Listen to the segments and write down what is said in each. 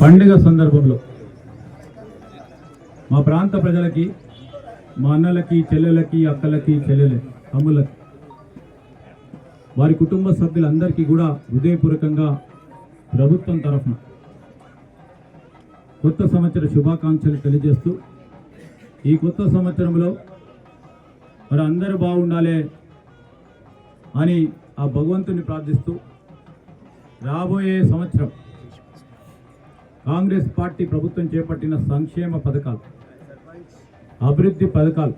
పండుగ సందర్భంలో మా ప్రాంత ప్రజలకి, మా అన్నలకి, చెల్లెలకి, అక్కలకి, తమ్ములకి, వారి కుటుంబ సభ్యులందరికీ కూడా హృదయపూర్వకంగా ప్రభుత్వం తరఫున కొత్త సంవత్సర శుభాకాంక్షలు తెలియజేస్తూ, ఈ కొత్త సంవత్సరంలో మరి అందరూ బాగుండాలి అని ఆ భగవంతుని ప్రార్థిస్తూ, రాబోయే సంవత్సరం కాంగ్రెస్ పార్టీ ప్రభుత్వం చేపట్టిన సంక్షేమ పథకాలు, అభివృద్ధి పథకాలు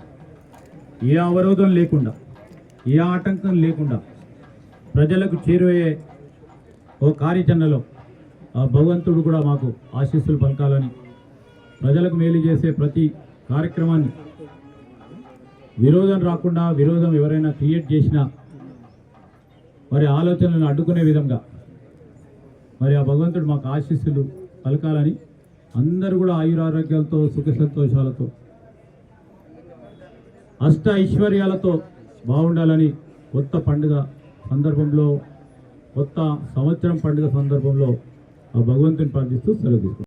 ఏ అవరోధం లేకుండా, ఏ ఆటంకం లేకుండా ప్రజలకు చేరువయ్యే ఓ కార్యాచరణలో ఆ భగవంతుడు కూడా మాకు ఆశీస్సులు పలకాలని, ప్రజలకు మేలు చేసే ప్రతి కార్యక్రమాన్ని విరోధం రాకుండా, విరోధం ఎవరైనా క్రియేట్ చేసినా వారి ఆలోచనలను అడ్డుకునే విధంగా మరి ఆ భగవంతుడు మాకు ఆశీస్సులు పలకాలని, అందరూ కూడా ఆయురారోగ్యాలతో, సుఖ సంతోషాలతో, అష్ట ఐశ్వర్యాలతో బాగుండాలని కొత్త పండుగ సందర్భంలో, కొత్త సంవత్సరం పండుగ సందర్భంలో ఆ భగవంతుని ప్రార్థిస్తూ సెలవు తీసుకుంటాం.